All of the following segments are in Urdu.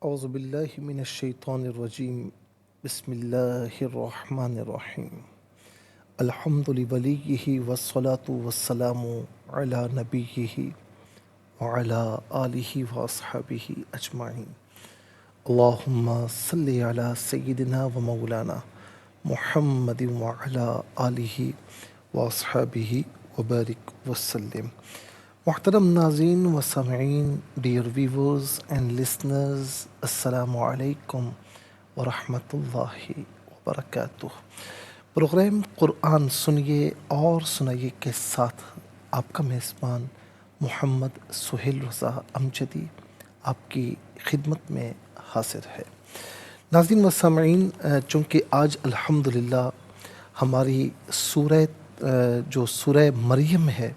اعوذ باللہ من الشیطان الرجیم بسم اللہ الرحمن الرحیم الحمد لولیہ والصلاة والسلام علی نبیہ وعلی آلہ واصحابہ اجمعین اللہم صلی علی سیدنا و مولانا محمد وعلی آلہ واصحابہ وبارک وسلم. محترم ناظرین و سامعین، ڈیئر ویورز اینڈ لسنرز، السلام علیکم ورحمۃ اللہ وبرکاتہ. پروگرام قرآن سنیے اور سنائیے کے ساتھ آپ کا میزبان محمد سہیل رضا امجدی آپ کی خدمت میں حاضر ہے. ناظرین و سامعین، چونکہ آج الحمدللہ ہماری جو سورہ مریم ہے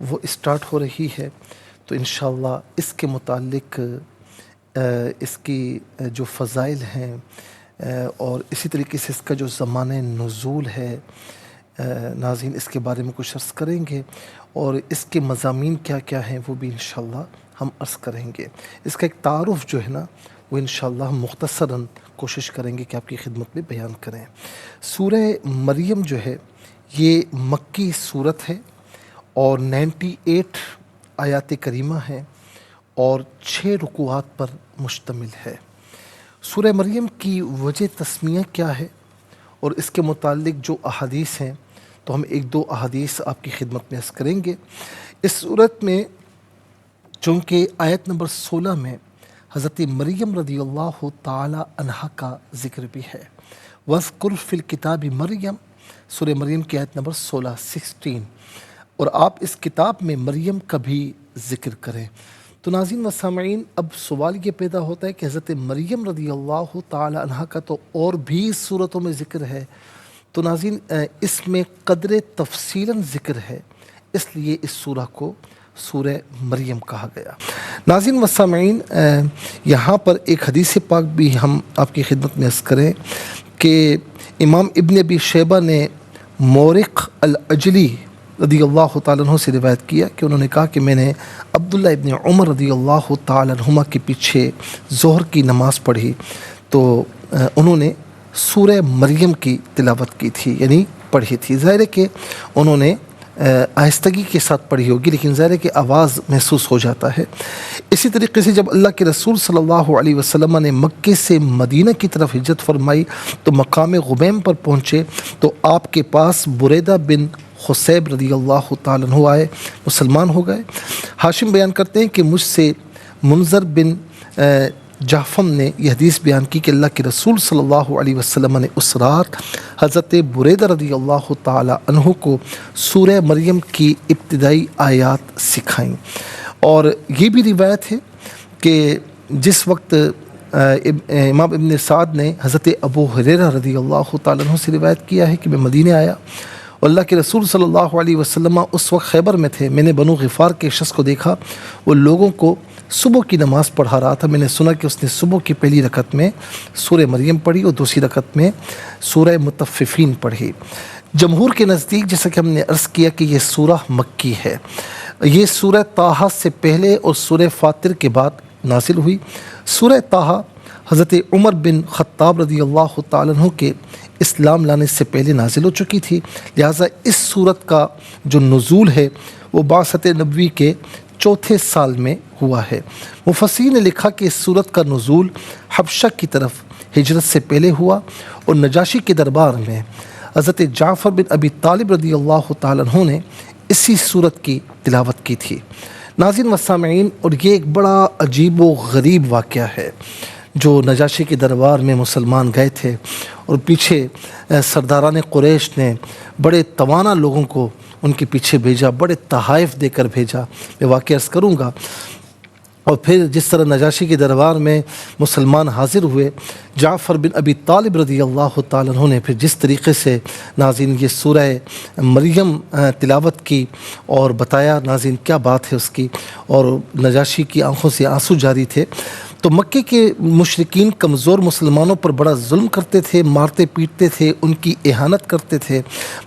وہ اسٹارٹ ہو رہی ہے، تو انشاءاللہ اس کے متعلق اس کی جو فضائل ہیں اور اسی طریقے سے اس کا جو زمانہ نزول ہے، ناظرین اس کے بارے میں کچھ عرض کریں گے اور اس کے مضامین کیا کیا ہیں وہ بھی انشاءاللہ ہم عرض کریں گے. اس کا ایک تعارف جو ہے نا وہ انشاءاللہ ہم مختصراً کوشش کریں گے کہ آپ کی خدمت میں بیان کریں. سورہ مریم جو ہے یہ مکی صورت ہے اور 98 آیات کریمہ ہیں اور 6 رکوعات پر مشتمل ہے. سورہ مریم کی وجہ تسمیہ کیا ہے اور اس کے متعلق جو احادیث ہیں تو ہم ایک دو احادیث آپ کی خدمت میں عرض کریں گے. اس صورت میں چونکہ آیت نمبر 16 میں حضرت مریم رضی اللہ تعالی عنہا کا ذکر بھی ہے. وَاذْكُرْ فِي الْكِتَابِ مریم، سورہ مریم کی آیت نمبر 16 اور آپ اس کتاب میں مریم کا بھی ذکر کریں. تو ناظرین و سامعین، اب سوال یہ پیدا ہوتا ہے کہ حضرت مریم رضی اللہ تعالی عنہا کا تو اور بھی صورتوں میں ذکر ہے، تو ناظرین اس میں قدر تفصیلاً ذکر ہے، اس لیے اس سورہ کو سورہ مریم کہا گیا. ناظرین و سامعین، یہاں پر ایک حدیث پاک بھی ہم آپ کی خدمت میں عرض کریں کہ امام ابن ابی شیبہ نے مورق العجلی رضی اللہ تعالیٰ عنہ سے روایت کیا کہ انہوں نے کہا کہ میں نے عبداللہ ابن عمر رضی اللہ تعالیٰ عنہما کے پیچھے ظہر کی نماز پڑھی تو انہوں نے سورہ مریم کی تلاوت کی تھی، یعنی پڑھی تھی. ظاہر ہے کہ انہوں نے آہستگی کے ساتھ پڑھی ہوگی، لیکن ظاہر ہے کہ آواز محسوس ہو جاتا ہے. اسی طریقے سے جب اللہ کے رسول صلی اللہ علیہ وسلم نے مکے سے مدینہ کی طرف ہجرت فرمائی تو مقام غبیم پر پہنچے تو آپ کے پاس بریدہ بن خصیب رضی اللہ تعالیٰ عنہ آئے، مسلمان ہو گئے. ہاشم بیان کرتے ہیں کہ مجھ سے منذر بن جعفم نے یہ حدیث بیان کی کہ اللہ کے رسول صلی اللہ علیہ وسلم نے اس رات حضرت بریدہ رضی اللہ تعالیٰ عنہ کو سورہ مریم کی ابتدائی آیات سکھائیں. اور یہ بھی روایت ہے کہ جس وقت امام ابن سعد نے حضرت ابو ہریرہ رضی اللہ تعالیٰ عنہ سے روایت کیا ہے کہ میں مدینہ آیا اور اللہ کے رسول صلی اللہ علیہ وسلم اس وقت خیبر میں تھے. میں نے بنو غفار کے شخص کو دیکھا، وہ لوگوں کو صبح کی نماز پڑھا رہا تھا. میں نے سنا کہ اس نے صبح کی پہلی رکعت میں سورہ مریم پڑھی اور دوسری رکعت میں سورہ مطففین پڑھی. جمہور کے نزدیک جیسا کہ ہم نے عرض کیا کہ یہ سورہ مکی ہے. یہ سورہ طٰہٰ سے پہلے اور سورہ فاطر کے بعد نازل ہوئی. سورہ طٰہٰ حضرت عمر بن خطاب رضی اللہ تعالیٰ عنہ کے اسلام لانے سے پہلے نازل ہو چکی تھی، لہٰذا اس سورت کا جو نزول ہے وہ بعثت نبوی کے 4تھے سال میں ہوا ہے. مفسرین نے لکھا کہ اس سورت کا نزول حبشہ کی طرف ہجرت سے پہلے ہوا اور نجاشی کے دربار میں حضرت جعفر بن ابی طالب رضی اللہ تعالیٰ عنہ نے اسی سورت کی تلاوت کی تھی. ناظرین و سامعین، اور یہ ایک بڑا عجیب و غریب واقعہ ہے. جو نجاشی کے دربار میں مسلمان گئے تھے اور پیچھے سرداران قریش نے بڑے توانا لوگوں کو ان کے پیچھے بھیجا، بڑے تحائف دے کر بھیجا. میں واقعہ عرض کروں گا. اور پھر جس طرح نجاشی کے دربار میں مسلمان حاضر ہوئے، جعفر بن ابی طالب رضی اللہ تعالیٰ عنہ نے پھر جس طریقے سے ناظرین یہ سورہ مریم تلاوت کی اور بتایا ناظرین کیا بات ہے اس کی، اور نجاشی کی آنکھوں سے آنسو جاری تھے. تو مکے کے مشرکین کمزور مسلمانوں پر بڑا ظلم کرتے تھے، مارتے پیٹتے تھے، ان کی اہانت کرتے تھے۔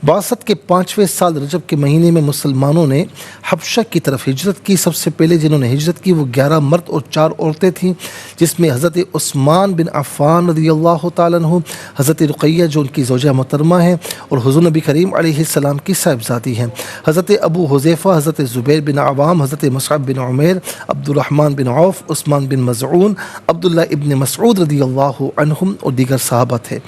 بعثت کے 5ویں سال رجب کے مہینے میں مسلمانوں نے حبشہ کی طرف ہجرت کی۔ سب سے پہلے جنہوں نے ہجرت کی وہ 11 مرد اور 4 عورتیں تھیں، جس میں حضرت عثمان بن عفان رضی اللہ تعالیٰ عنہ، حضرت رقیہ جو ان کی زوجہ محترمہ ہیں اور حضور نبی کریم علیہ السلام کی صاحبزادی ہیں، حضرت ابو حذیفہ، حضرت زبیر بن عوام، حضرت مصعب بن عمیر، عبد الرحمن بن عوف، عثمان بن مظعون، عبداللہ ابن مسعود رضی اللہ عنہم اور دیگر صحابہ تھے۔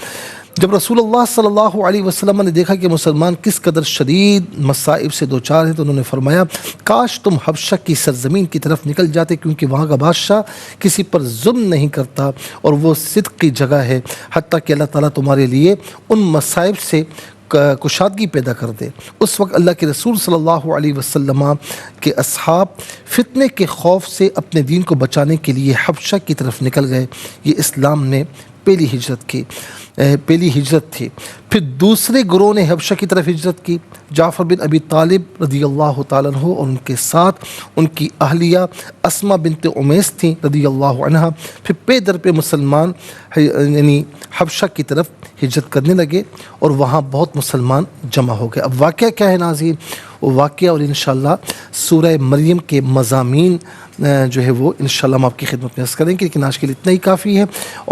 جب رسول اللہ صلی اللہ علیہ وسلم نے دیکھا کہ مسلمان کس قدر شدید مصائب سے دوچار ہیں تو انہوں نے فرمایا کاش تم حبشہ کی سرزمین کی طرف نکل جاتے، کیونکہ وہاں کا بادشاہ کسی پر ظلم نہیں کرتا اور وہ صدق کی جگہ ہے، حتیٰ کہ اللہ تعالیٰ تمہارے لیے ان مصائب سے کشادگی پیدا کر دے۔ اس وقت اللہ کے رسول صلی اللہ علیہ وسلم کے اصحاب فتنے کے خوف سے اپنے دین کو بچانے کے لیے حبشہ کی طرف نکل گئے۔ یہ اسلام میں پہلی ہجرت تھی۔ پھر دوسرے گروہ نے حبشہ کی طرف ہجرت کی۔ جعفر بن ابی طالب رضی اللہ تعالیٰ عنہ اور ان کے ساتھ ان کی اہلیہ اسماء بنت امیس تھیں رضی اللہ عنہا۔ پھر پے در پہ مسلمان یعنی حبشہ کی طرف ہجرت کرنے لگے اور وہاں بہت مسلمان جمع ہو گئے۔ اب واقعہ کیا ہے ناظرین؟ وہ واقعہ اور انشاءاللہ سورہ مریم کے مضامین جو ہے وہ انشاءاللہ ہم آپ کی خدمت میں عرض کریں گے، لیکن آج کے لیے اتنا ہی کافی ہے۔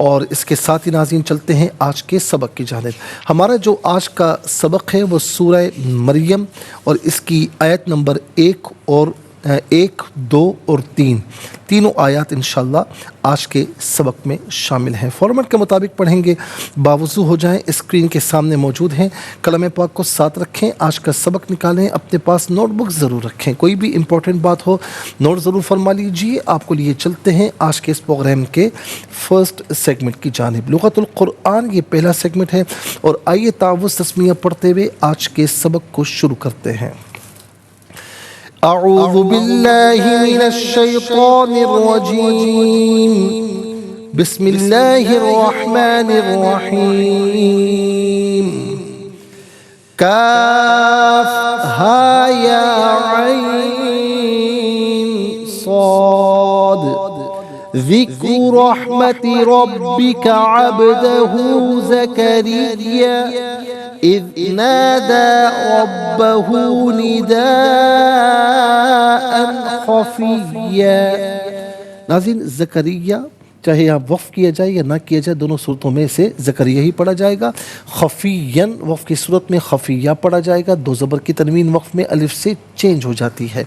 اور اس کے ساتھ ہی ناظرین چلتے ہیں آج کے سبق کی جانب۔ ہمارا جو آج کا سبق ہے وہ سورہ مریم اور اس کی آیت نمبر 1 اور 1، 2 اور 3 تینوں آیات انشاءاللہ آج کے سبق میں شامل ہیں۔ فارمیٹ کے مطابق پڑھیں گے، باوضو ہو جائیں، اسکرین کے سامنے موجود ہیں، کلام پاک کو ساتھ رکھیں، آج کا سبق نکالیں، اپنے پاس نوٹ بک ضرور رکھیں، کوئی بھی امپورٹنٹ بات ہو نوٹ ضرور فرما لیجیے۔ آپ کو لیے چلتے ہیں آج کے اس پروگرام کے فرسٹ سیگمنٹ کی جانب۔ لغت القرآن یہ پہلا سیگمنٹ ہے، اور آئیے تعوذ تسمیہ پڑھتے ہوئے آج کے سبق کو شروع کرتے ہیں۔ اعوذ باللہ من الشیطان الرجیم، بسم اللہ الرحمن الرحیم۔ کاف ہا یا عین صاد، ذکر رحمت ربک عبدہ زکریا اذ نادى ربه نداء خفيا۔ ناظرین زکریا چاہے یہاں وقف کیا جائے یا نہ کیا جائے، دونوں صورتوں میں سے زکریا ہی پڑھا جائے گا۔ خفیاً وقف کی صورت میں خفیہ پڑھا جائے گا، دو زبر کی تنوین وقف میں الف سے چینج ہو جاتی ہے۔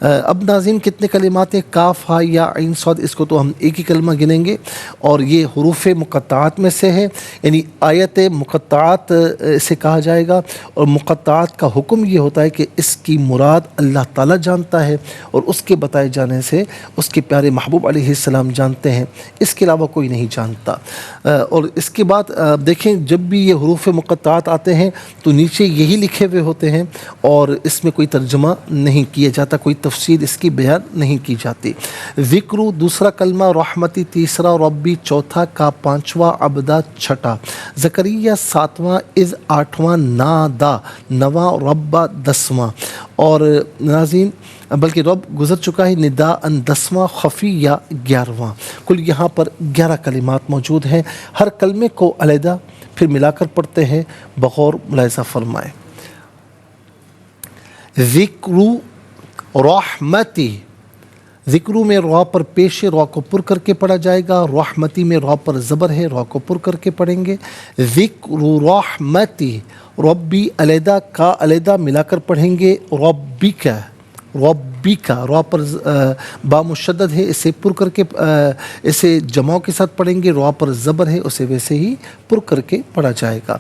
اب ناظرین کتنے کلمات ہیں؟ کاف ہا یا عین صاد، اس کو تو ہم ایک ہی کلمہ گنیں گے، اور یہ حروف مقطعات میں سے ہے، یعنی آیت مقطعات اسے کہا جائے گا۔ اور مقطعات کا حکم یہ ہوتا ہے کہ اس کی مراد اللہ تعالیٰ جانتا ہے، اور اس کے بتائے جانے سے اس کے پیارے محبوب علیہ السلام جانتے ہیں، اس کے علاوہ کوئی نہیں جانتا۔ اور اس کے بعد دیکھیں جب بھی یہ حروف مقطعات آتے ہیں تو نیچے یہی لکھے ہوئے ہوتے ہیں، اور اس میں کوئی ترجمہ نہیں کیا جاتا، کوئی تفسیر اس کی بیان نہیں کی جاتی۔ ذکر دوسرا کلمہ، رحمتی تیسرا، ربی چوتھا، کا پانچواں، عبدہ چھٹا، زکریا ساتواں، اذ آٹھواں، نادا نواں، ربا دسواں، اور ناظرین بلکہ رب گزر چکا ہے، نداء دسواں، خفیہ 11واں۔ کل یہاں پر 11 کلمات موجود ہیں، ہر کلمے کو علیحدہ پھر ملا کر پڑھتے ہیں، بغور ملاحظہ فرمائیں۔ ذکر رحمتی، ذکرو میں را پر پیش ہے، را کو پر کر کے پڑھا جائے گا۔ رحمتی میں را پر زبر ہے، را کو پر کر کے پڑھیں گے۔ ذکر رحمتی، ربی علیحدہ، کا علیحدہ ملا کر پڑھیں گے۔ ربی کا، ربی کا را پر با مشدد ہے، اسے پر کر کے اسے جماؤں کے ساتھ پڑھیں گے۔ را پر زبر ہے، اسے ویسے ہی پر کر کے پڑھا جائے گا۔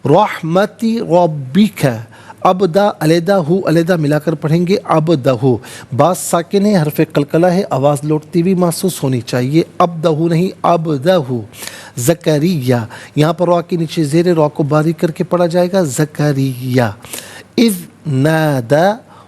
رحمتی ربی کا، عبدہ علیحدہ، ہو علیحدہ ملا کر پڑھیں گے۔ عبدہ، باز ساکن ہے، حرف قلقلہ ہے، آواز لوٹتی ہوئی محسوس ہونی چاہیے، عبدہ نہیں عبدہ۔ زکریا، یہاں پر را کے نیچے زیر را کو باریک کر کے پڑھا جائے گا، زکریا۔ اذ نادا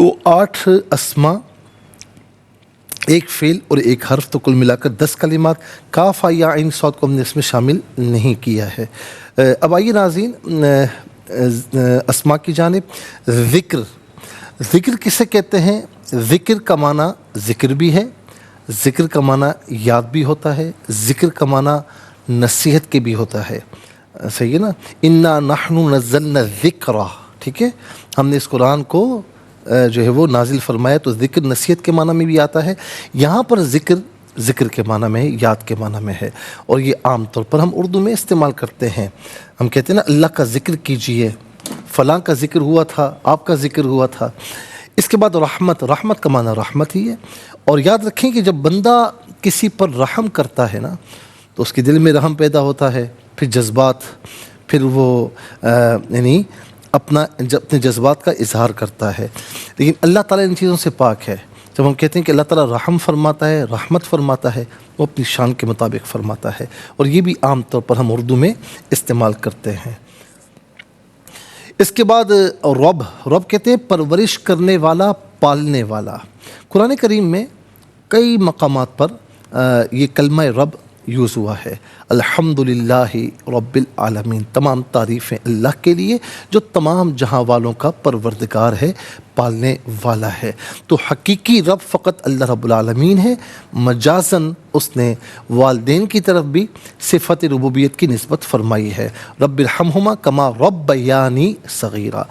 تو 8 اسما، ایک فعل اور ایک حرف، تو کل ملا کر 10 کلمات. کاف ہا یا عین صاد کو ہم نے اس میں شامل نہیں کیا ہے. اب آئیے ناظرین اسما کی جانب. ذکر، ذکر کسے کہتے ہیں؟ ذکر کا معنی ذکر بھی ہے، ذکر کا معنی یاد بھی ہوتا ہے، ذکر کا معنی نصیحت کے بھی ہوتا ہے. صحیح ہے نا؟ انا نحن نزلنا الذکر، ٹھیک ہے، ہم نے اس قرآن کو جو ہے وہ نازل فرمایا. تو ذکر نصیحت کے معنی میں بھی آتا ہے. یہاں پر ذکر ذکر کے معنی میں ہے، یاد کے معنی میں ہے، اور یہ عام طور پر ہم اردو میں استعمال کرتے ہیں. ہم کہتے ہیں نا اللہ کا ذکر کیجئے، فلاں کا ذکر ہوا تھا، آپ کا ذکر ہوا تھا. اس کے بعد رحمت، رحمت کا معنی رحمت ہی ہے. اور یاد رکھیں کہ جب بندہ کسی پر رحم کرتا ہے نا تو اس کے دل میں رحم پیدا ہوتا ہے، پھر جذبات، پھر وہ یعنی اپنے جذبات کا اظہار کرتا ہے. لیکن اللہ تعالیٰ ان چیزوں سے پاک ہے. جب ہم کہتے ہیں کہ اللہ تعالیٰ رحم فرماتا ہے، رحمت فرماتا ہے، وہ اپنی شان کے مطابق فرماتا ہے، اور یہ بھی عام طور پر ہم اردو میں استعمال کرتے ہیں. اس کے بعد رب، رب کہتے ہیں پرورش کرنے والا، پالنے والا. قرآن کریم میں کئی مقامات پر یہ کلمہ رب یوز ہوا ہے. الحمدللہ رب العالمین، تمام تعریفیں اللہ کے لیے جو تمام جہاں والوں کا پروردگار ہے، پالنے والا ہے. تو حقیقی رب فقط اللہ رب العالمین ہے. مجازاً اس نے والدین کی طرف بھی صفت ربوبیت کی نسبت فرمائی ہے. رب ارحمہما کما ربیانی صغیرا.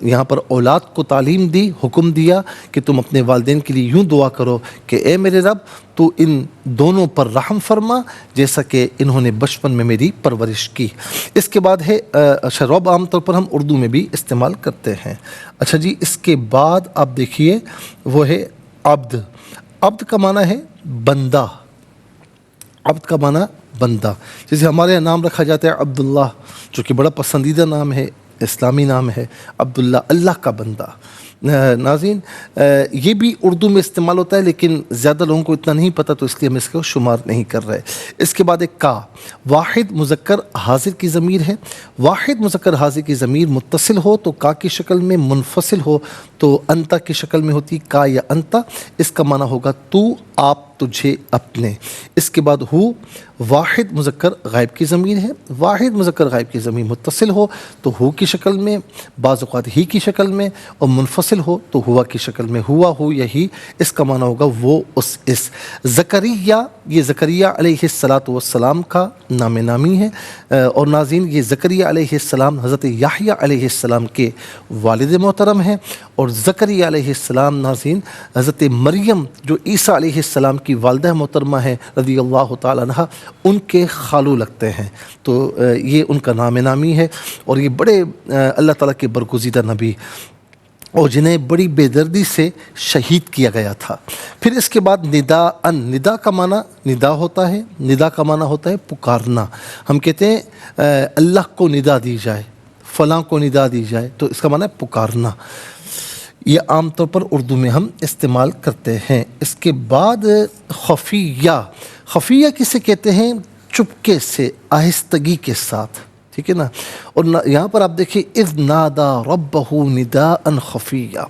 یہاں پر اولاد کو تعلیم دی، حکم دیا کہ تم اپنے والدین کے لیے یوں دعا کرو کہ اے میرے رب تو ان دونوں پر رحم فرما جیسا کہ انہوں نے بچپن میں میری پرورش کی. اس کے بعد ہے اچھا رب عام طور پر ہم اردو میں بھی استعمال کرتے ہیں. اچھا جی، اس کے بعد آپ دیکھیے وہ ہے عبد. عبد کا معنی ہے بندہ. عبد کا معنی بندہ. جیسے ہمارے یہاں نام رکھا جاتا ہے عبداللہ، جو کہ بڑا پسندیدہ نام ہے، اسلامی نام ہے عبداللہ، اللہ کا بندہ. ناظرین یہ بھی اردو میں استعمال ہوتا ہے لیکن زیادہ لوگوں کو اتنا نہیں پتہ، تو اس لیے ہم اس کو شمار نہیں کر رہے. اس کے بعد ایک کا، واحد مذکر حاضر کی ضمیر ہے. واحد مذکر حاضر کی ضمیر متصل ہو تو کا کی شکل میں، منفصل ہو تو انتا کی شکل میں ہوتی، کا یا انتا. اس کا معنی ہوگا تو، آپ، تجھے، اپنے. اس کے بعد ہو، واحد مذکر غائب کی ضمیر ہے. واحد مذکر غائب کی ضمیر متصل ہو تو ہو کی شکل میں، بعض اوقات ہی کی شکل میں، اور منفصل ہو تو ہوا کی شکل میں. ہوا، ہو یا ہی، اس کا معنی ہوگا وہ، اس، اس. زکریا، یہ زکریا علیہ السلام کا نام نامی ہے. اور ناظرین یہ زکریا علیہ السلام حضرت یحییٰ علیہ السلام کے والد محترم ہیں. اور زکریا علیہ السلام ناظرین حضرت مریم جو عیسیٰ علیہ السلام کی والدہ محترمہ ہیں رضی اللہ تعالیٰ عنہ، ان کے خالو لگتے ہیں. تو یہ ان کا نام نامی ہے. اور یہ بڑے اللہ تعالیٰ کے برگزیدہ نبی اور جنہیں بڑی بے دردی سے شہید کیا گیا تھا. پھر اس کے بعد ندا ان. ندا کا معنی ندا ہوتا ہے. ندا کا معنی ہوتا ہے پکارنا. ہم کہتے ہیں اللہ کو ندا دی جائے، فلاں کو ندا دی جائے، تو اس کا معنی ہے پکارنا. یہ عام طور پر اردو میں ہم استعمال کرتے ہیں. اس کے بعد خفیہ. خفیہ کسے کہتے ہیں؟ چپکے سے، آہستگی کے ساتھ، ٹھیک ہے نا. اور یہاں پر آپ دیکھیں اذ نادا ربہ نداء خفیہ،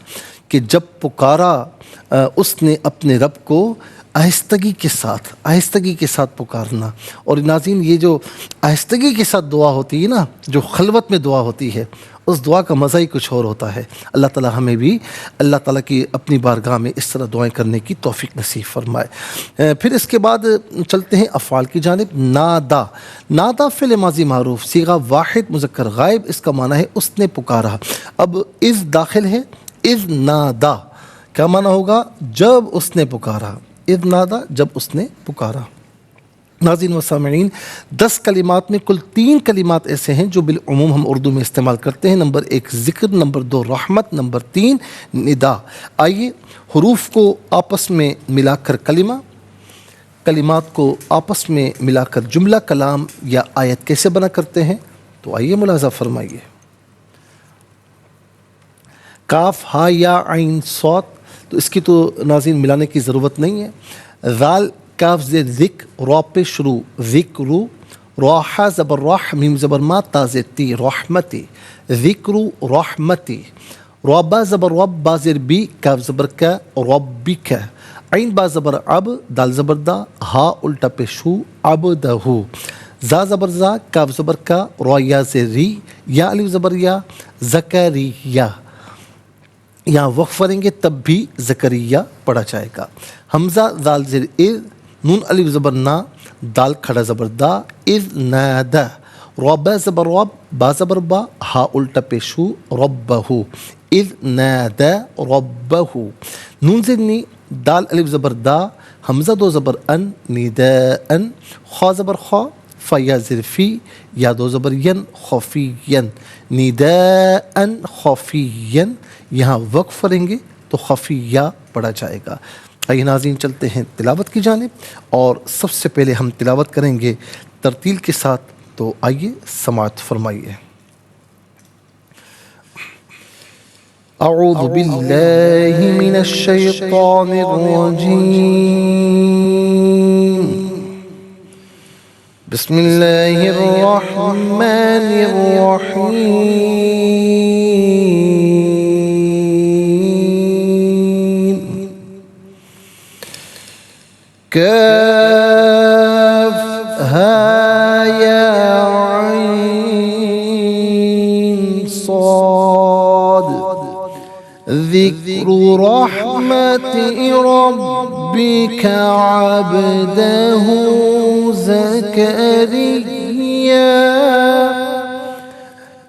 کہ جب پکارا اس نے اپنے رب کو آہستگی کے ساتھ، آہستگی کے ساتھ پکارنا. اور ناظرین یہ جو آہستگی کے ساتھ دعا ہوتی ہے نا، جو خلوت میں دعا ہوتی ہے، اس دعا کا مزہ ہی کچھ اور ہوتا ہے. اللہ تعالیٰ ہمیں بھی اللہ تعالیٰ کی اپنی بارگاہ میں اس طرح دعائیں کرنے کی توفیق نصیب فرمائے. پھر اس کے بعد چلتے ہیں افعال کی جانب. نادا. نادا فعل ماضی معروف، صیغہ واحد مذکر غائب. اس کا معنی ہے اس نے پکارا. اب اذ داخل ہے. اذ نادا کیا معنی ہوگا؟ جب اس نے پکارا. اذ نادا، جب اس نے پکارا. ناظرین و سامعین 10 کلمات میں کل 3 کلمات ایسے ہیں جو بالعموم ہم اردو میں استعمال کرتے ہیں. نمبر 1 ذکر، نمبر 2 رحمت، نمبر 3 ندا. آئیے حروف کو آپس میں ملا کر کلمہ، کلمات کو آپس میں ملا کر جملہ، کلام یا آیت کیسے بنا کرتے ہیں، تو آئیے ملاحظہ فرمائیے. کاف، ہا، یا، عین، صاد، تو اس کی تو ناظرین ملانے کی ضرورت نہیں ہے. ذال، کاف زیر ذکر، را پہ شروع، ذکرو، راحہ زبر راح، میم زبر ما، تا زیر تی، رحمتی، ذکرو رحمتی. را با زبر رب، با زیر بی، کاف زبر کا، ربک. عین با زبر اب، دال زبر دا، ہا الٹا پیش ہو، عبدہو. زا زبر زا، کاف زبر کا، را یا زیر ری، یا الف زبر یا، زکریہ. یہاں وقف کریں گے تب بھی زکریہ پڑھا جائے گا. حمزہ زال زیر ار، نون الف زبر نا، دال کھڑا زبر دا، اذ نادا. رب زبر رب، با زبر با، ہا الٹا پیش ہو، ربہو. اذ نادا ربہو. نون زیر نی، دال الف زبر دا، حمزہ دو زبر ان، نداءن. خا زبر خا، فیا زیر فی، یا دو زبر ین، خفین. نداءن خفین. یہاں وقف کریں گے تو خفیہ پڑھا جائے گا. آئیے ناظرین چلتے ہیں تلاوت کی جانب، اور سب سے پہلے ہم تلاوت کریں گے ترتیل کے ساتھ. تو آئیے سماعت فرمائیے. اعوذ باللہ من الشیطان الرجیم. بسم اللہ الرحمن الرحیم. کاف ہا یا عین صاد. ذکر رحمت ربک عبدہ زکریا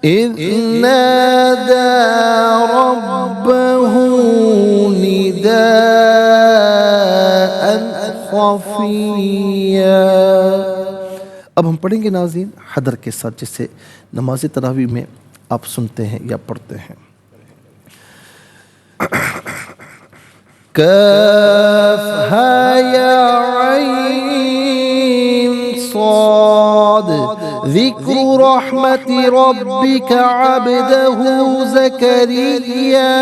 اذ نادى ربه نداء خفيا. اب ہم پڑھیں گے ناظرین حدر کے ساتھ، جسے نماز تراویح میں آپ سنتے ہیں یا پڑھتے ہیں. کاف ہا یا عین صاد. ذکر رحمت ربک عبدہ زکریا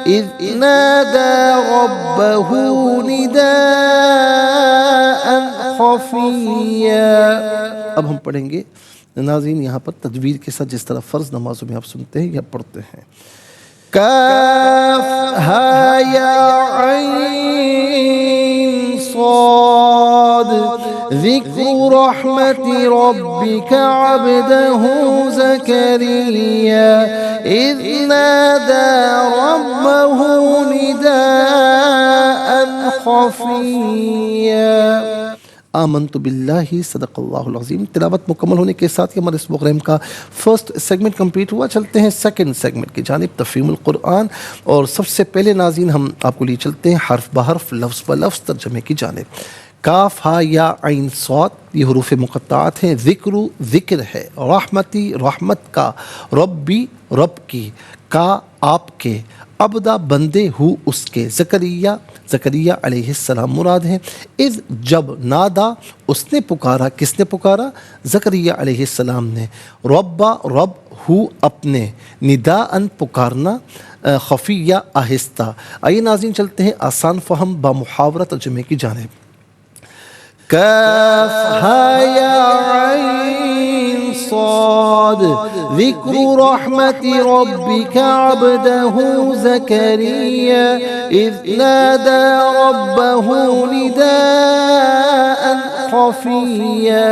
اذ نادى ربه نداء خفيا. اب ہم پڑھیں گے ناظرین یہاں پر تجوید کے ساتھ، جس طرح فرض نمازوں میں آپ سنتے ہیں یا پڑھتے ہیں. کاف ہا یا عین صاد. ذکر رحمت ربک عبدہ زکریا اذ نادى ربه نداء خفيا. آمنت باللہ صدق اللہ العظیم. تلاوت مکمل ہونے کے ساتھ ہی ہمارے اس پروگرام کا فرسٹ سیگمنٹ کمپلیٹ ہوا. چلتے ہیں سیکنڈ سیگمنٹ کی جانب، تفہیم القرآن. اور سب سے پہلے ناظرین ہم آپ کو لیے چلتے ہیں حرف بحرف، لفظ بلفظ ترجمے کی جانب. کاف ہا یا عین صاد، یہ حروف مقطعات ہیں. ذکر ذکر ہے، رحمتی رحمت کا، ربی رب کی، کا آپ کے، عبدہ بندے ہو اس کے، زکریہ زکریہ علیہ السلام مراد ہیں. اذ جب، نادا اس نے پکارا، کس نے پکارا؟ زکریہ علیہ السلام نے. ربا رب ہو اپنے، نداءن پکارنا، خفیہ آہستہ. آئیے ناظرین چلتے ہیں آسان فہم با محاورہ ترجمے کی جانب. کاف ہا یا عین صاد. ذکر رحمت ربک عبدہ زکریا اذ نادى ربه نداء خفيا.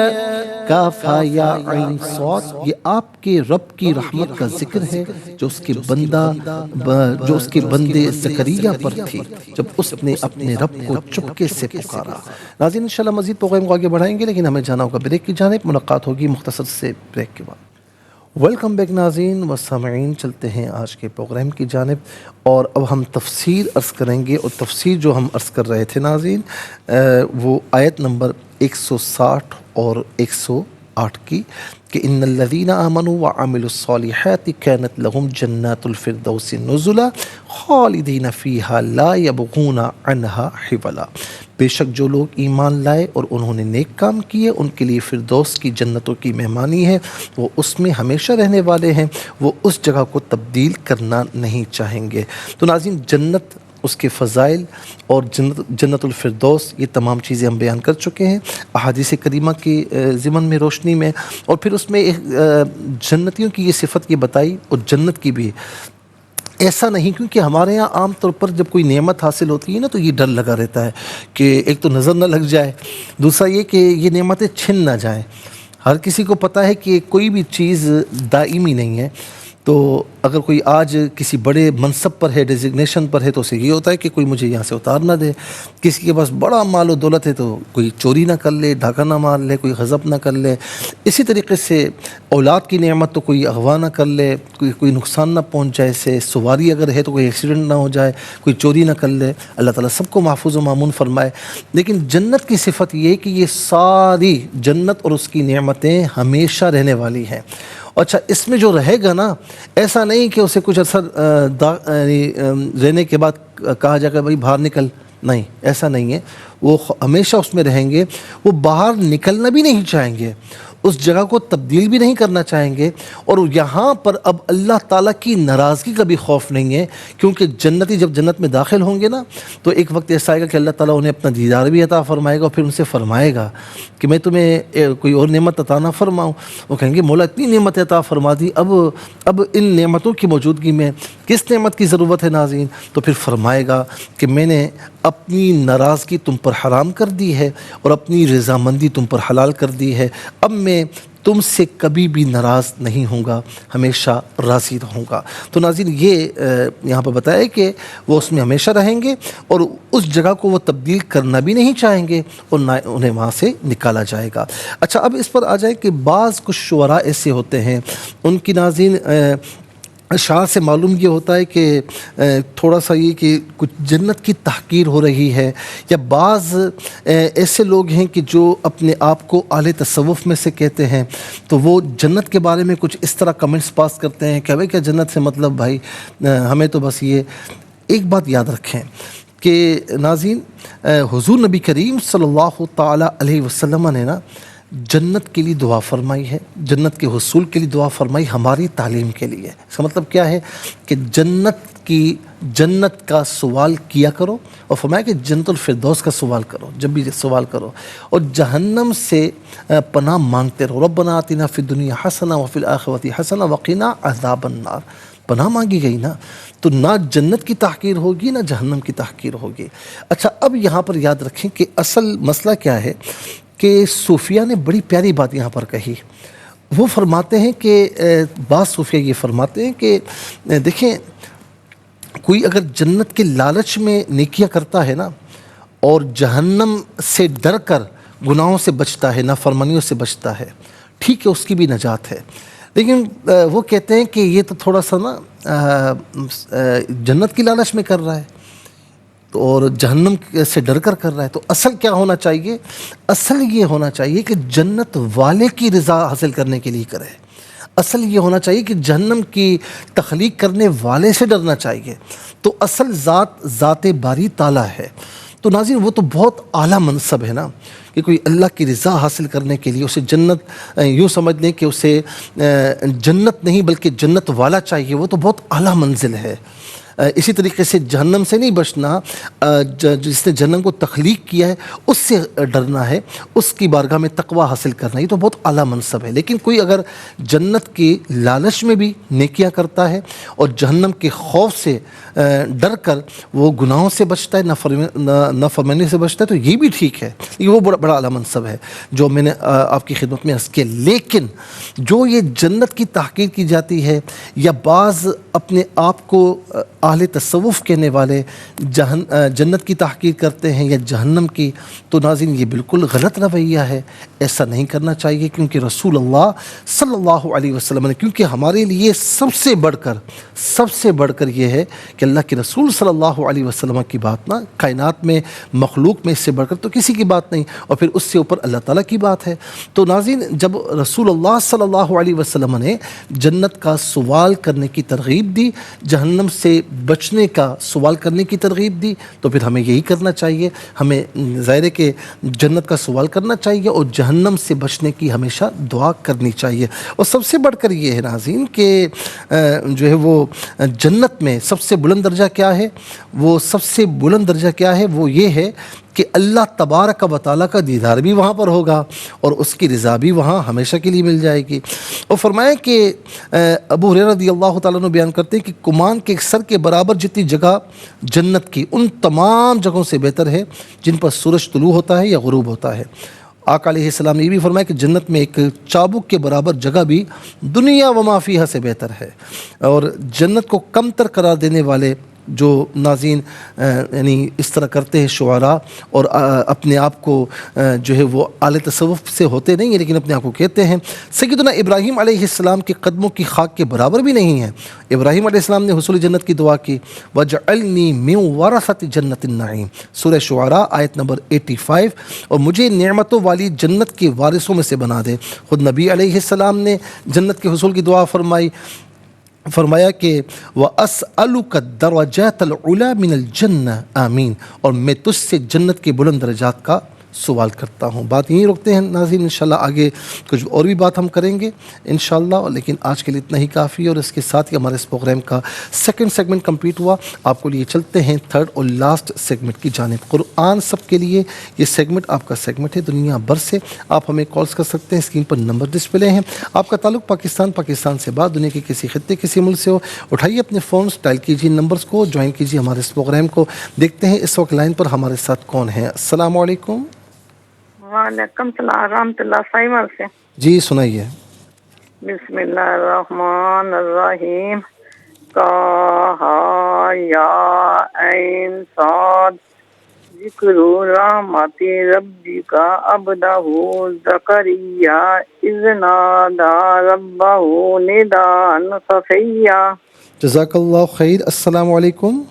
کاف ہا یا عین صاد، یہ آپ کے رب کی رحمت کا ذکر ہے جو اس کے بندے زکریا پر تھی جب اس نے اپنے رب کو چپکے سے پکارا. ناظرین انشاءاللہ مزید پروگرام کو آگے بڑھائیں گے، لیکن ہمیں جانا ہوگا بریک کی جانب. ملاقات ہوگی مختصر سے بریک کے بعد. ویلکم بیک ناظرین و سامعین، چلتے ہیں آج کے پروگرام کی جانب. اور اب ہم تفسیر عرض کریں گے، اور تفسیر جو ہم عرض کر رہے تھے ناظرین وہ آیت نمبر 160 اور 108 کی، کہ ان الذین آمنوا وعملوا الصالحات كانت لهم جنات الفردوس نزلا خالدین فیہا لا یبغون عنہا حولا. بے شک جو لوگ ایمان لائے اور انہوں نے نیک کام کیے، ان کے لیے فردوس کی جنتوں کی مہمانی ہے، وہ اس میں ہمیشہ رہنے والے ہیں، وہ اس جگہ کو تبدیل کرنا نہیں چاہیں گے. تو ناظرین جنت، اس کے فضائل اور جنت الفردوس، یہ تمام چیزیں ہم بیان کر چکے ہیں احادیث کریمہ کی ضمن میں، روشنی میں. اور پھر اس میں جنتیوں کی یہ صفت یہ بتائی، اور جنت کی بھی ایسا نہیں، کیونکہ ہمارے یہاں عام طور پر جب کوئی نعمت حاصل ہوتی ہے نا تو یہ ڈر لگا رہتا ہے کہ ایک تو نظر نہ لگ جائے، دوسرا یہ کہ یہ نعمتیں چھن نہ جائیں۔ ہر کسی کو پتہ ہے کہ کوئی بھی چیز دائمی نہیں ہے، تو اگر کوئی آج کسی بڑے منصب پر ہے، ڈیزگنیشن پر ہے، تو اسے یہ ہوتا ہے کہ کوئی مجھے یہاں سے اتار نہ دے۔ کسی کے پاس بڑا مال و دولت ہے تو کوئی چوری نہ کر لے، ڈھاکہ نہ مار لے، کوئی غضب نہ کر لے۔ اسی طریقے سے اولاد کی نعمت تو کوئی اغوا نہ کر لے، کوئی نقصان نہ پہنچ جائے سے، سواری اگر ہے تو کوئی ایکسیڈنٹ نہ ہو جائے، کوئی چوری نہ کر لے۔ اللہ تعالیٰ سب کو محفوظ و مامون فرمائے۔ لیکن جنت کی صفت یہ ہے کہ یہ ساری جنت اور اس کی نعمتیں ہمیشہ رہنے والی ہیں۔ اچھا، اس میں جو رہے گا نا، ایسا نہیں کہ اسے کچھ عرصہ رہنے کے بعد کہا جائے گا بھائی باہر نکل، نہیں، ایسا نہیں ہے۔ وہ ہمیشہ اس میں رہیں گے، وہ باہر نکلنا بھی نہیں چاہیں گے، اس جگہ کو تبدیل بھی نہیں کرنا چاہیں گے، اور یہاں پر اب اللہ تعالیٰ کی ناراضگی کا بھی خوف نہیں ہے، کیونکہ جنتی جب جنت میں داخل ہوں گے نا تو ایک وقت ایسا آئے گا کہ اللہ تعالیٰ انہیں اپنا دیدار بھی عطا فرمائے گا، اور پھر ان سے فرمائے گا کہ میں تمہیں کوئی اور نعمت عطا نہ فرماؤں۔ وہ کہیں گے مولا اتنی نعمت عطا فرما دی، اب ان نعمتوں کی موجودگی میں کس نعمت کی ضرورت ہے ناظرین؟ تو پھر فرمائے گا کہ میں نے اپنی ناراضگی تم پر حرام کر دی ہے اور اپنی رضامندی تم پر حلال کر دی ہے، اب میں تم سے کبھی بھی ناراض نہیں ہوں گا، ہمیشہ راضی رہوں گا۔ تو ناظرین یہ یہاں پر بتایا کہ وہ اس میں ہمیشہ رہیں گے، اور اس جگہ کو وہ تبدیل کرنا بھی نہیں چاہیں گے، اور نہ انہیں وہاں سے نکالا جائے گا۔ اچھا، اب اس پر آ جائے کہ بعض کچھ شعراء ایسے ہوتے ہیں، ان کی ناظرین اشعار سے معلوم یہ ہوتا ہے کہ تھوڑا سا یہ کہ کچھ جنت کی تحقیر ہو رہی ہے، یا بعض ایسے لوگ ہیں کہ جو اپنے آپ کو اہل تصوف میں سے کہتے ہیں، تو وہ جنت کے بارے میں کچھ اس طرح کمنٹس پاس کرتے ہیں کہ بھائی کیا جنت سے مطلب بھائی ہمیں تو بس یہ۔ ایک بات یاد رکھیں کہ ناظرین، حضور نبی کریم صلی اللہ تعالیٰ علیہ وسلم نے نا جنت کے لیے دعا فرمائی ہے، جنت کے حصول کے لیے دعا فرمائی، ہماری تعلیم کے لیے۔ اس کا مطلب کیا ہے کہ جنت کا سوال کیا کرو، اور فرمایا کہ جنت الفردوس کا سوال کرو جب بھی سوال کرو، اور جہنم سے پناہ مانگتے رہو۔ ربنا آتنا فی الدنیا حسنہ وفی الآخرۃ حسنہ وقنا عذاب النار۔ پناہ مانگی گئی نا، تو نہ جنت کی تحقیر ہوگی نہ جہنم کی تحقیر ہوگی۔ اچھا، اب یہاں پر یاد رکھیں کہ اصل مسئلہ کیا ہے کہ صوفیہ نے بڑی پیاری بات یہاں پر کہی۔ وہ فرماتے ہیں کہ بعض صوفیہ یہ فرماتے ہیں کہ دیکھیں، کوئی اگر جنت کے لالچ میں نیکیاں کرتا ہے نا، اور جہنم سے ڈر کر گناہوں سے بچتا ہے، نافرمانیوں سے بچتا ہے، ٹھیک ہے، اس کی بھی نجات ہے۔ لیکن وہ کہتے ہیں کہ یہ تو تھوڑا سا نا جنت کی لالچ میں کر رہا ہے اور جہنم سے ڈر کر رہا ہے۔ تو اصل کیا ہونا چاہیے؟ اصل یہ ہونا چاہیے کہ جنت والے کی رضا حاصل کرنے کے لیے کرے۔ اصل یہ ہونا چاہیے کہ جہنم کی تخلیق کرنے والے سے ڈرنا چاہیے۔ تو اصل ذات باری تعالیٰ ہے۔ تو ناظرین، وہ تو بہت اعلیٰ منصب ہے نا، کہ کوئی اللہ کی رضا حاصل کرنے کے لیے اسے جنت، یوں سمجھ لیں کہ اسے جنت نہیں بلکہ جنت والا چاہیے، وہ تو بہت اعلیٰ منزل ہے۔ اسی طریقے سے جہنم سے نہیں بچنا، جس نے جہنم کو تخلیق کیا ہے اس سے ڈرنا ہے، اس کی بارگاہ میں تقوی حاصل کرنا، یہ تو بہت اعلیٰ منصب ہے۔ لیکن کوئی اگر جنت کی لالچ میں بھی نیکیاں کرتا ہے اور جہنم کے خوف سے ڈر کر وہ گناہوں سے بچتا ہے، نافرمانی سے بچتا ہے، تو یہ بھی ٹھیک ہے، یہ وہ بڑا اعلیٰ منصب ہے جو میں نے آپ کی خدمت میں عرض کیا۔ لیکن جو یہ جنت کی تحقیر کی جاتی ہے، یا بعض اپنے آپ کو اہل تصوف کہنے والے جنت کی تحقیر کرتے ہیں یا جہنم کی، تو ناظرین یہ بالکل غلط رویہ ہے، ایسا نہیں کرنا چاہیے، کیونکہ رسول اللہ صلی اللہ علیہ وسلم نے، کیونکہ ہمارے لیے سب سے بڑھ کر یہ ہے کہ اللہ کے رسول صلی اللہ علیہ وسلم کی بات نا، کائنات میں مخلوق میں اس سے بڑھ کر تو کسی کی بات نہیں، اور پھر اس سے اوپر اللہ تعالیٰ کی بات ہے۔ تو ناظرین، جب رسول اللہ صلی اللہ علیہ وسلم نے جنت کا سوال کرنے کی ترغیب دی، جہنم سے بچنے کا سوال کرنے کی ترغیب دی، تو پھر ہمیں یہی کرنا چاہیے۔ ہمیں ظاہر ہے کہ جنت کا سوال کرنا چاہیے اور جہنم سے بچنے کی ہمیشہ دعا کرنی چاہیے۔ اور سب سے بڑھ کر یہ ہے ناظرین کہ جو ہے وہ جنت میں سب سے بلند درجہ کیا ہے؟ وہ سب سے بلند درجہ کیا ہے؟ وہ یہ ہے کہ اللہ تبارک و تعالیٰ کا دیدار بھی وہاں پر ہوگا اور اس کی رضا بھی وہاں ہمیشہ کے لیے مل جائے گی۔ اور فرمائیں کہ ابو ہریرہ رضی اللہ تعالیٰ عنہ بیان کرتے ہیں کہ کمان کے سر کے برابر جتنی جگہ جنت کی ان تمام جگہوں سے بہتر ہے جن پر سورج طلوع ہوتا ہے یا غروب ہوتا ہے۔ آقا علیہ السلام نے یہ بھی فرمایا کہ جنت میں ایک چابک کے برابر جگہ بھی دنیا و ما فیہا سے بہتر ہے۔ اور جنت کو کم تر قرار دینے والے جو ناظرین یعنی اس طرح کرتے ہیں شعراء اور اپنے آپ کو جو ہے وہ اعلی تصوف سے ہوتے نہیں ہیں لیکن اپنے آپ کو کہتے ہیں، سیدنا ابراہیم علیہ السلام کے قدموں کی خاک کے برابر بھی نہیں ہیں۔ ابراہیم علیہ السلام نے حصول جنت کی دعا کی، وَجْعَلْنِي مِن وَرَثَةِ جَنَّةِ النَّعِيمِ، سورہ شعراء آیت نمبر 85، اور مجھے نعمتوں والی جنت کے وارثوں میں سے بنا دے۔ خود نبی علیہ السلام نے جنت کے حصول کی دعا فرمایا کہ وَأَسْأَلُكَ الدَّرَجَاتَ الْعُلَى مِنَ الْجَنَّةِ آمین، اور میں تجھ سے جنت کے بلند درجات کا سوال کرتا ہوں۔ بات یہیں روکتے ہیں ناظرین، انشاءاللہ آگے کچھ اور بھی بات ہم کریں گے انشاءاللہ، لیکن آج کے لیے اتنا ہی کافی ہے۔ اور اس کے ساتھ ہی ہمارے اس پروگرام کا سیکنڈ سیگمنٹ کمپلیٹ ہوا۔ آپ کو لیے چلتے ہیں تھرڈ اور لاسٹ سیگمنٹ کی جانب۔ قرآن سب کے لیے یہ سیگمنٹ آپ کا سیگمنٹ ہے، دنیا بھر سے آپ ہمیں کالز کر سکتے ہیں، اسکرین پر نمبر ڈسپلے ہیں۔ آپ کا تعلق پاکستان سے بعد دنیا کے کسی خطے کسی ملک سے ہو، اٹھائیے اپنے فونز، ڈائل کیجیے نمبرز کو، جوائن کیجیے ہمارے اس پروگرام کو۔ دیکھتے ہیں اس وقت لائن پر ہمارے ساتھ کون ہے۔ السلام علیکم۔ وعلیکم السلام ورحمۃ اللہ، سائمر سے۔ جی سنائیے۔ بسم اللہ الرحمن الرحیم، کہا یا عین صاد، ذکر رحمت ربک عبدہ زکریا اذ نادى ربہ نداء خفیا۔ جزاک اللہ خیر۔ السلام علیکم۔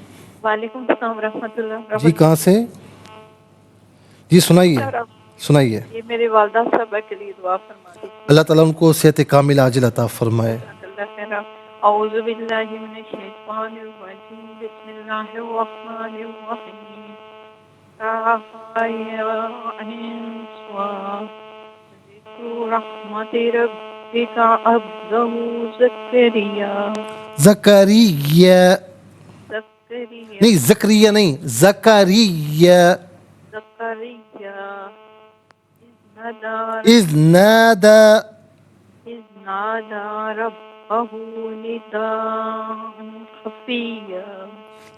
وعلیکم السلام ورحمۃ اللہ۔ جی کہاں سے؟ جی سنائیے۔ یہ میرے والدہ صاحبہ کے لیے دعا فرما دیجیے۔ اللہ تعالیٰ ان کو صحت کامل عاجل عطا فرمائے۔ اعوذ باللہ من الشیطان الرجیم، بسم اللہ الرحمن الرحیم، ذکر رحمت ربک عبدہ زکریا نہیں، زکریا نہیں، زکریا اذ نادى ربه نداء خفيا۔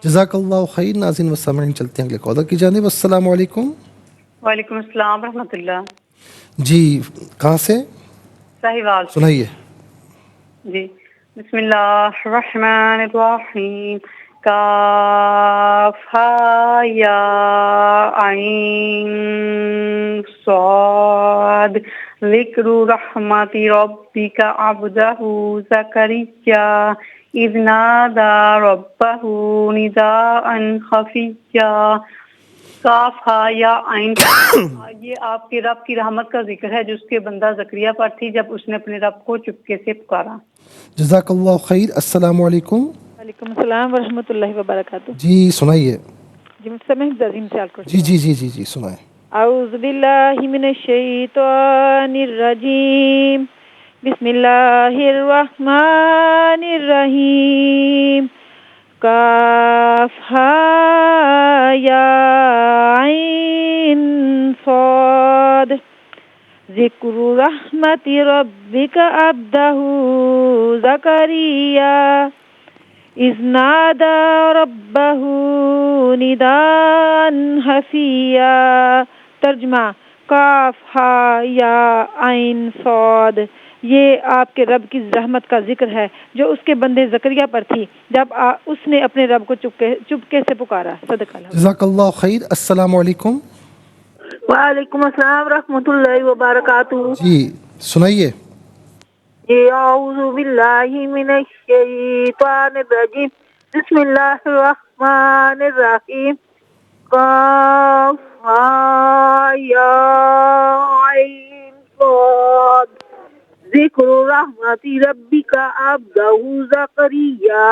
جزاک اللہ خیر۔ ناظرین و سامعین چلتے ہیں اگلے کالر کی جانب۔ السلام علیکم۔ وعلیکم السلام ورحمۃ اللہ۔ جی کہاں سے؟ ساہیوال۔ سنائیے۔ جی بسم اللہ الرحمن الرحیم، کاف ہا یا عین صاد، ذکر رحمت ربک عبدہ زکریا اذ نادى ربہ نداء خفیا۔ کاف ہا یا عین، یہ آپ کے رب کی رحمت کا ذکر ہے جو اس کے بندہ زکریا پر تھی جب اس نے اپنے رب کو چپکے سے پکارا۔ جزاک اللہ خیر۔ السلام علیکم۔ وعلیکم السلام ورحمۃ اللہ وبرکاتہ۔ جی سنائیے۔ جی مجھ سے عظیم سیال کرتے جی جی جی جی جی سنائیں۔ اعوذ باللہ من الشیطان الرجیم، بسم اللہ الرحمن الرحیم، کاف ہا یا عین صاد، ذکر رحمت ربک عبدہ زکریا اذ نادى ربہ نداء خفیا۔ ترجمہ، کاف ہا یا عین صاد، یہ آپ کے رب کی رحمت کا ذکر ہے جو اس کے بندے زکریا پر تھی جب اس نے اپنے رب کو چپکے سے پکارا۔ صدق اللہ۔ جزاک اللہ خیر۔ السلام علیکم۔ وعلیکم السلام ورحمۃ اللہ وبرکاتہ۔ جی سنائیے۔ اعوذ باللہ من الشیطان الرجیم، بسم اللہ الرحمن الرحیم، قاف ہا یا عین صاد، ذکر رحمت ربک عبدہ زکریا۔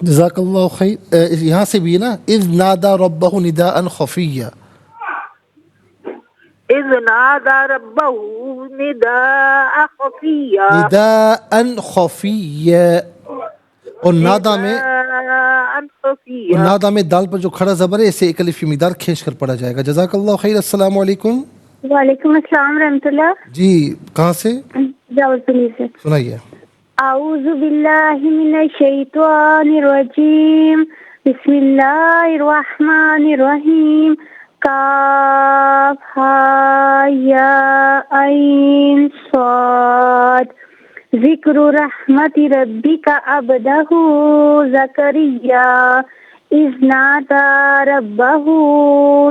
جزاک اللہ خیر۔ یہاں سے بھی ہے نا، اذ نادى ربہ نداء خفیا۔ اذ نادى ربه نداء خفيا۔ نداء خفیا۔ اور نادا میں خفیہ. اور نادا میں دال پر جو کھڑا زبر ہے اسے ایک الف کی مقدار کھینچ کر پڑھا جائے گا. جزاک اللہ خیر. السلام علیکم. وعلیکم السلام رحمۃ اللہ. جی کہاں سے؟ راولپنڈی سے. سنائیے. اعوذ باللہ من الشیطان الرجیم. بسم اللہ الرحمن الرحیم. کاف ہا یا عین صاد. ذکر رحمت ربک عبدہ زکریا اذ نادى ربه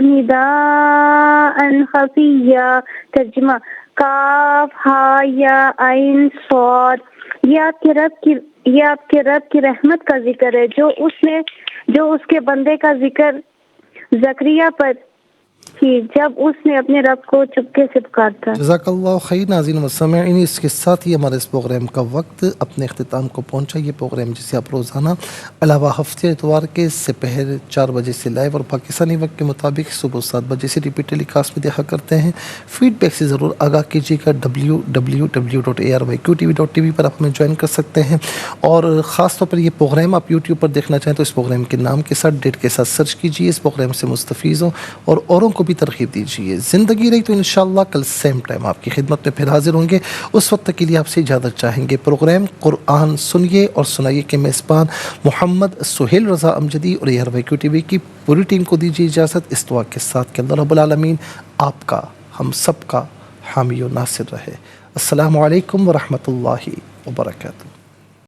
نداء خفيا. ترجمہ کاف ہا یا عین صاد. یہ آپ کے رب کی رحمت کا ذکر ہے جو اس کے بندے کا ذکر زکریا پر تھی جب اس نے اپنے رب کو چپکے سے پکارا. جزاک اللہ خیر. ناظرین و سامعین، اس کے ساتھ ہی ہمارے اس پروگرام کا وقت اپنے اختتام کو پہنچا. یہ پروگرام جسے آپ روزانہ علاوہ ہفتے اتوار کے سپہر 4 بجے سے لائیو اور پاکستانی وقت کے مطابق صبح 7 بجے سے ریپیٹ ٹیلی کاسٹ میں دیکھا کرتے ہیں. فیڈ بیک سے ضرور آگاہ کیجیے گا. www.arqtv.tv پر آپ ہمیں جوائن کر سکتے ہیں. اور خاص طور پر یہ پروگرام آپ یوٹیوب پر دیکھنا چاہیں تو اس پروگرام کے نام کے ساتھ ڈیٹ کے ساتھ سرچ کیجیے. اس پروگرام سے مستفیض ہوں اور اوروں کو بھی ترغیب دیجیے. زندگی رہی تو انشاءاللہ کل سیم ٹائم آپ کی خدمت میں پھر حاضر ہوں گے. اس وقت تک کے لیے آپ سے اجازت چاہیں گے. پروگرام قرآن سنیے اور سنائیے کے میزبان محمد سہیل رضا امجدی اور ARYQ کی پوری ٹیم کو دیجیے اجازت اس دعا کے ساتھ کہ اللہ رب العالمین آپ کا ہم سب کا حامی و ناصر رہے. السلام علیکم ورحمۃ اللہ وبرکاتہ.